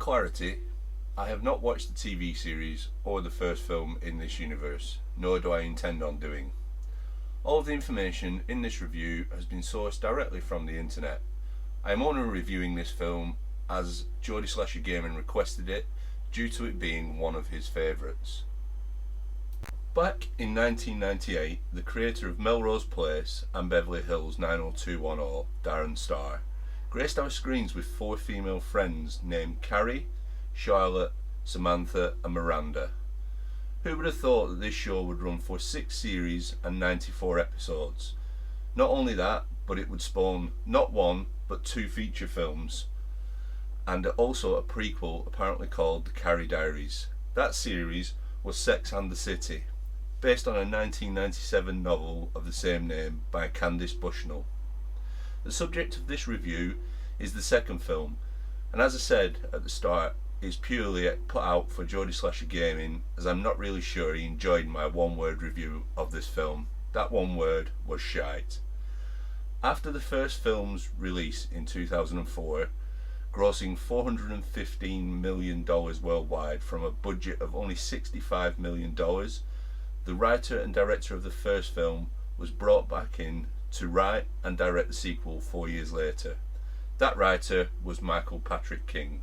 clarity, I have not watched the TV series or the first film in this universe, nor do I intend on doing. All of the information in this review has been sourced directly from the internet. I am only reviewing this film as Geordie Slasher Gaming requested it, due to it being one of his favourites. Back in 1998, the creator of Melrose Place and Beverly Hills 90210, Darren Star, graced our screens with 4 female friends named Carrie, Charlotte, Samantha and Miranda. Who would have thought that this show would run for 6 series and 94 episodes? Not only that, but it would spawn not 1 but 2 feature films, and also a prequel apparently called The Carrie Diaries. That series was Sex and the City, based on a 1997 novel of the same name by Candice Bushnell. The subject of this review is the second film, and as I said at the start, is purely put out for Geordie Slasher Gaming, as I'm not really sure he enjoyed my one-word review of this film. That one word was shite. After the first film's release in 2004, grossing $415 million worldwide from a budget of only $65 million, the writer and director of the first film was brought back in to write and direct the sequel 4 years later. That writer was Michael Patrick King.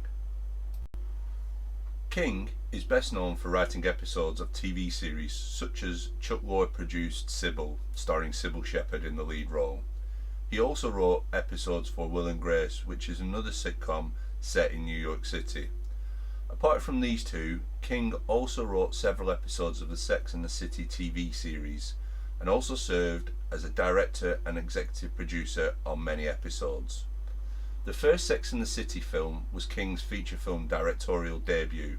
King is best known for writing episodes of TV series such as Chuck Lorre produced Sybil, starring Sybil Shepherd in the lead role. He also wrote episodes for Will and Grace, which is another sitcom set in New York City. Apart from these two, King also wrote several episodes of the Sex and the City TV series, and also served as a director and executive producer on many episodes. The first Sex and the City film was King's feature film directorial debut,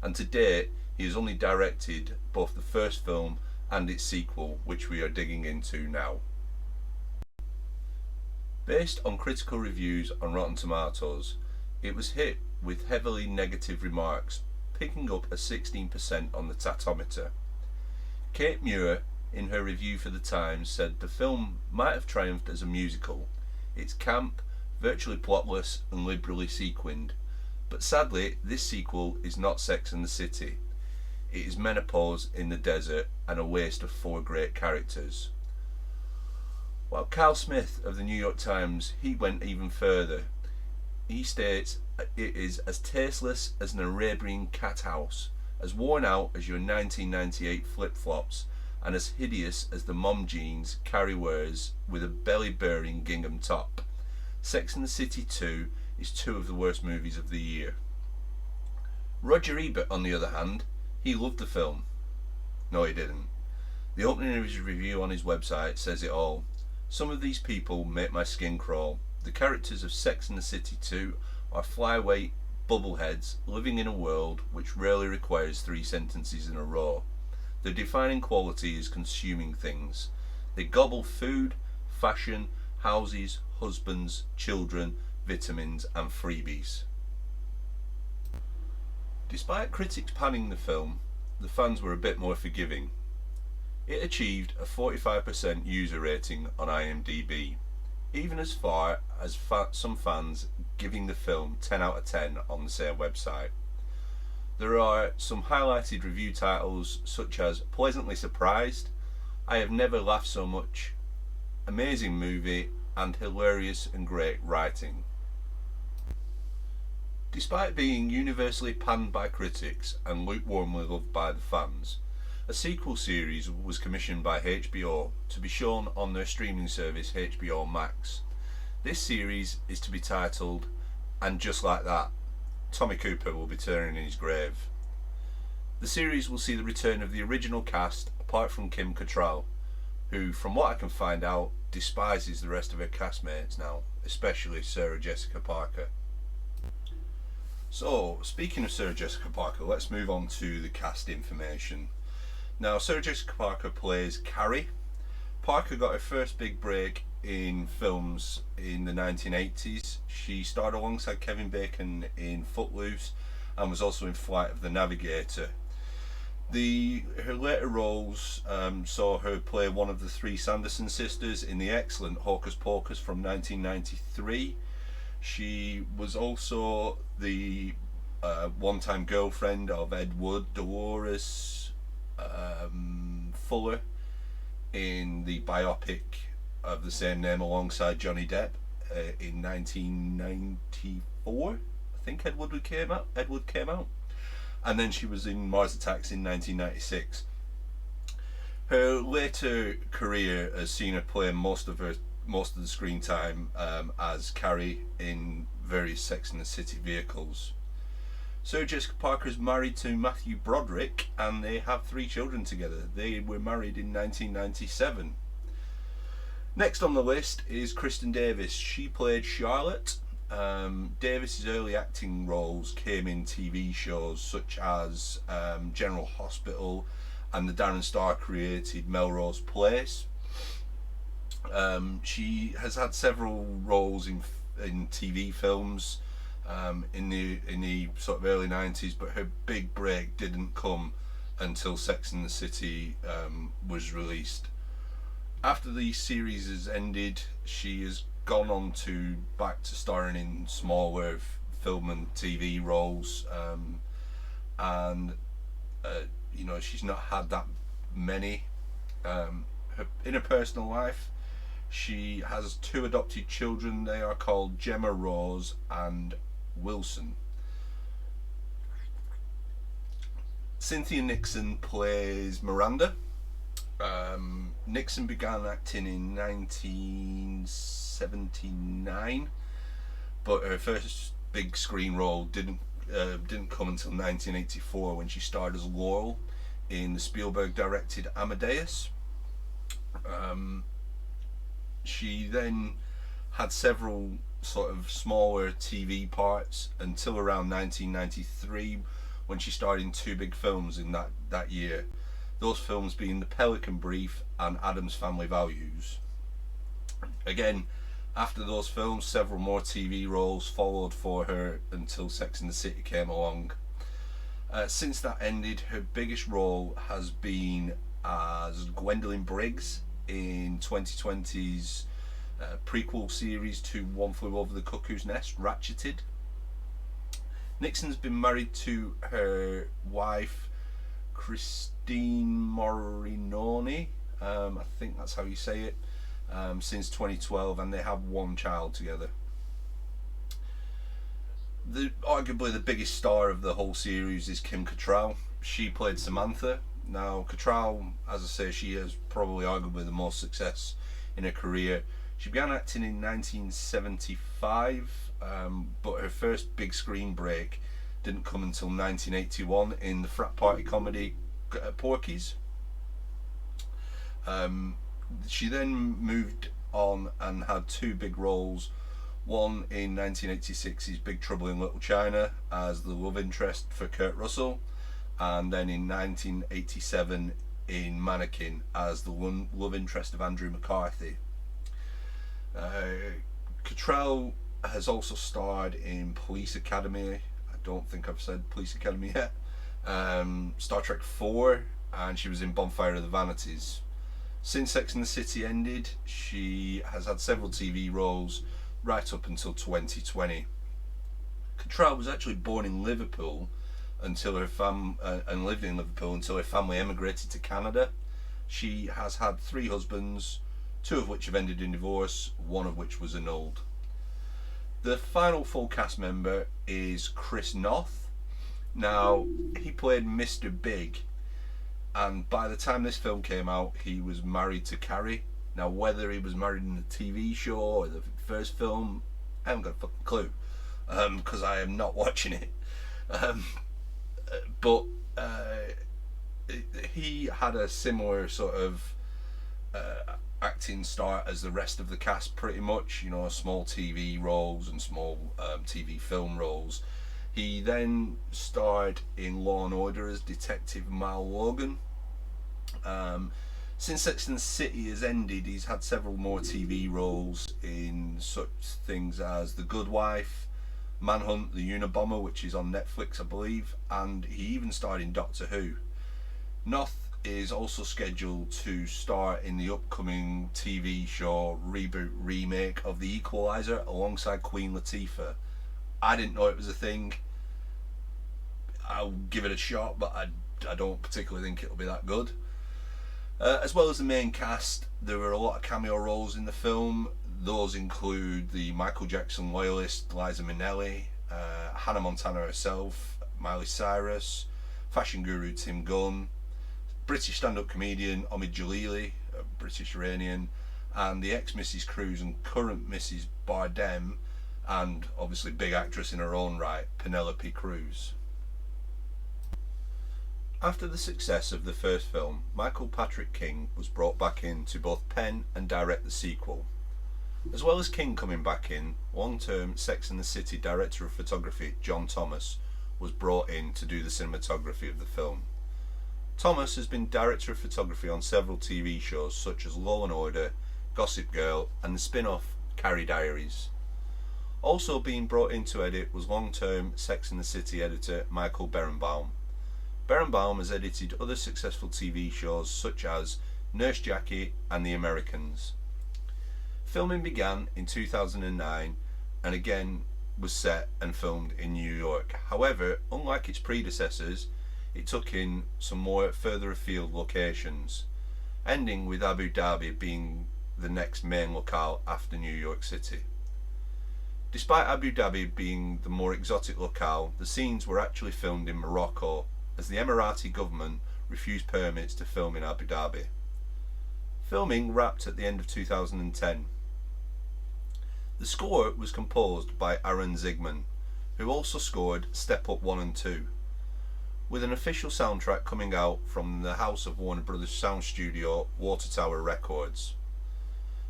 and to date he has only directed both the first film and its sequel, which we are digging into now. Based on critical reviews on Rotten Tomatoes, it was hit with heavily negative remarks, picking up a 16% on the Tatometer. Kate Muir, in her review for The Times, said the film might have triumphed as a musical. It's camp, virtually plotless and liberally sequined, but sadly this sequel is not Sex and the City. It is menopause in the desert and a waste of 4 great characters. While Kyle Smith of the New York Times, he went even further. He states it is as tasteless as an Arabian cat house, as worn out as your 1998 flip-flops, and as hideous as the mom jeans Carrie wears with a belly-bearing gingham top. Sex and the City 2 is 2 of the worst movies of the year. Roger Ebert, on the other hand, he loved the film. No, he didn't. The opening of his review on his website says it all. Some of these people make my skin crawl. The characters of Sex and the City 2 are flyweight bubbleheads living in a world which rarely requires 3 sentences in a row. Their defining quality is consuming things. They gobble food, fashion, houses, husbands, children, vitamins and freebies. Despite critics panning the film, the fans were a bit more forgiving. It achieved a 45% user rating on IMDb, even as far as some fans giving the film 10 out of 10 on the same website. There are some highlighted review titles such as Pleasantly Surprised, I Have Never Laughed So Much, Amazing Movie, and Hilarious and Great Writing. Despite being universally panned by critics and lukewarmly loved by the fans, a sequel series was commissioned by HBO to be shown on their streaming service HBO Max. This series is to be titled And Just Like That, Tommy Cooper will be turning in his grave. The series will see the return of the original cast apart from Kim Cattrall, who, from what I can find out, despises the rest of her castmates now, especially Sarah Jessica Parker. So, speaking of Sarah Jessica Parker, let's move on to the cast information. Now, Sarah Jessica Parker plays Carrie. Parker got her first big break in films in the 1980s. She starred alongside Kevin Bacon in Footloose and was also in Flight of the Navigator. Her later roles saw her play one of the 3 Sanderson sisters in the excellent Hocus Pocus from 1993. She was also the one-time girlfriend of Ed Wood, Dolores Fuller, in the biopic of the same name alongside Johnny Depp in 1994. I think Ed Wood came out. And then she was in Mars Attacks in 1996. Her later career has seen her play most of the screen time as Carrie in various Sex and the City vehicles. Sarah Jessica Parker is married to Matthew Broderick, and they have 3 children together. They were married in 1997. Next on the list is Kristen Davis. She played Charlotte. Davis's early acting roles came in TV shows such as General Hospital and the Darren Star created Melrose Place. She has had several roles in TV films in the sort of early 90s, but her big break didn't come until Sex and the City was released. After the series has ended, she has gone on back to starring in smaller film and TV roles, and she's not had that many. In her personal life, she has 2 adopted children. They are called Gemma Rose and Wilson. Cynthia Nixon plays Miranda. Nixon began acting in 1979, but her first big screen role didn't come until 1984 when she starred as Laurel in the Spielberg directed Amadeus. She then had several sort of smaller TV parts until around 1993 when she starred in 2 big films in that year. Those films being The Pelican Brief and Addams Family Values. Again, after those films, several more TV roles followed for her until Sex and the City came along. Since that ended, her biggest role has been as Gwendolyn Briggs in 2020's prequel series to One Flew Over the Cuckoo's Nest, Ratcheted. Nixon's been married to her wife, Christine Morinoni, I think that's how you say it, since 2012, and they have 1 child together. Arguably the biggest star of the whole series is Kim Cattrall. She played Samantha. Now, Cattrall, as I say, she has probably arguably the most success in her career. She began acting in 1975, but her first big screen break didn't come until 1981 in the frat party comedy Porky's. She then moved on and had 2 big roles. One in 1986's Big Trouble in Little China as the love interest for Kurt Russell, and then in 1987 in Mannequin as the love interest of Andrew McCarthy. Cattrall has also starred in Police Academy. I don't think I've said Police Academy yet. Star Trek 4, and she was in Bonfire of the Vanities. Since Sex and the City ended, she has had several TV roles right up until 2020. Cattrall was actually born in Liverpool until her and lived in Liverpool until her family emigrated to Canada. She has had 3 husbands, 2 of which have ended in divorce, 1 of which was annulled. The final full cast member is Chris Noth. Now, he played Mr. Big, and by the time this film came out, he was married to Carrie. Now, whether he was married in the TV show or the first film, I haven't got a fucking clue, because I am not watching it. But he had a similar sort of acting start as the rest of the cast, pretty much. Small TV roles and small TV film roles. He then starred in Law and Order as Detective Mal Logan. Since Sex and the City has ended, he's had several more TV roles in such things as The Good Wife, Manhunt, The Unabomber, which is on Netflix, I believe, and he even starred in Doctor Who. Noth is also scheduled to star in the upcoming TV show reboot remake of The Equalizer alongside Queen Latifah. I didn't know it was a thing. I'll give it a shot, but I don't particularly think it'll be that good. As well as the main cast, there were a lot of cameo roles in the film. Those include the Michael Jackson loyalist Liza Minnelli, Hannah Montana herself, Miley Cyrus, fashion guru Tim Gunn, British stand-up comedian Omid Jalili, a British Iranian, and the ex-Mrs. Cruz and current Mrs. Bardem, and obviously big actress in her own right, Penelope Cruz. After the success of the first film, Michael Patrick King was brought back in to both pen and direct the sequel. As well as King coming back in, long-term Sex and the City director of photography John Thomas was brought in to do the cinematography of the film. Thomas has been director of photography on several TV shows such as Law and Order, Gossip Girl and the spin-off Carrie Diaries. Also being brought in to edit was long-term Sex and the City editor Michael Berenbaum. Berenbaum has edited other successful TV shows such as Nurse Jackie and The Americans. Filming began in 2009 and again was set and filmed in New York. However, unlike its predecessors, it took in some more further afield locations, ending with Abu Dhabi being the next main locale after New York City. Despite Abu Dhabi being the more exotic locale, the scenes were actually filmed in Morocco, as the Emirati government refused permits to film in Abu Dhabi. Filming wrapped at the end of 2010. The score was composed by Aaron Zigman, who also scored Step Up 1 and 2, with an official soundtrack coming out from the house of Warner Brothers sound studio Water Tower Records.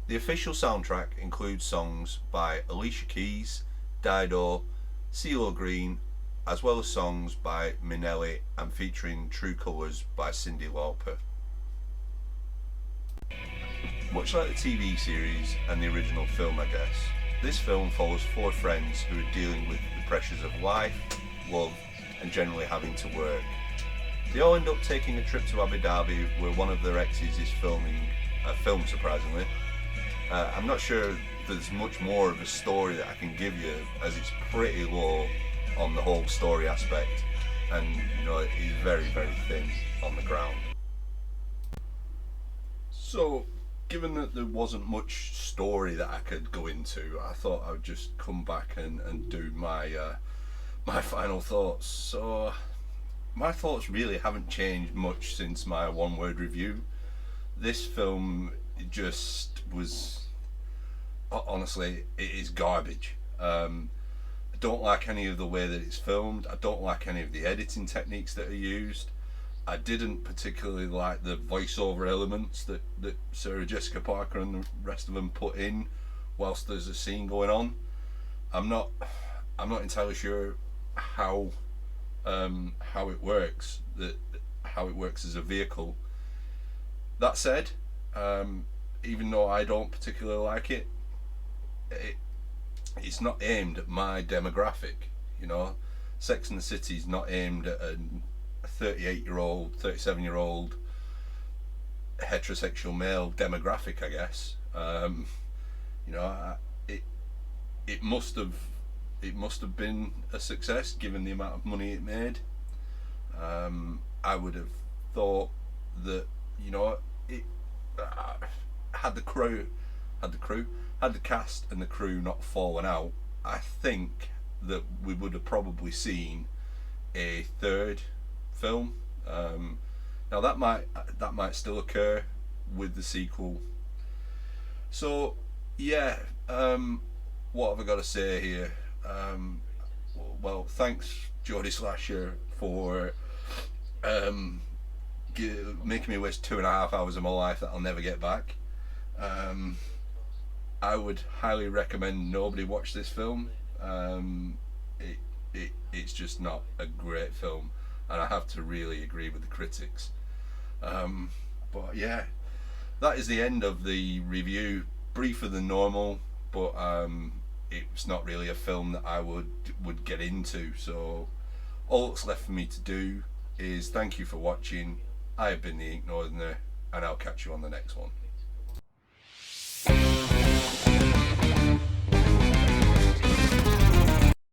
The official soundtrack includes songs by Alicia Keys, Dido, CeeLo Green, as well as songs by Minnelli and featuring True Colours by Cyndi Lauper. Much like the TV series and the original film, I guess, this film follows four friends who are dealing with the pressures of life, love and generally having to work. They all end up taking a trip to Abu Dhabi where one of their exes is filming a film, surprisingly. I'm not sure there's much more of a story that I can give you, as it's pretty low on the whole story aspect, and it is very, very thin on the ground. So, given that there wasn't much story that I could go into, I thought I would just come back and do my final thoughts. So, my thoughts really haven't changed much since my one-word review. This film just was, honestly, it is garbage. I don't like any of the way that it's filmed. I don't like any of the editing techniques that are used. I didn't particularly like the voiceover elements that Sarah Jessica Parker and the rest of them put in whilst there's a scene going on. I'm not entirely sure how it works, how it works as a vehicle. That said, even though I don't particularly like it, it's not aimed at my demographic. Sex and the City is not aimed at a 38-year-old, 37-year-old heterosexual male demographic, I guess. It must have been a success given the amount of money it made. I would have thought that it had the cast and the crew not fallen out, I think that we would have probably seen a third film. Now that might still occur with the sequel. So yeah, what have I got to say here? Well, thanks Geordie Slasher for making me waste 2.5 hours of my life that I'll never get back. I would highly recommend nobody watch this film. It's just not a great film, and I have to really agree with the critics. But yeah, that is the end of the review. Briefer than normal, but it's not really a film that I would get into. So all that's left for me to do is thank you for watching. I have been the Ink Northerner, and I'll catch you on the next one.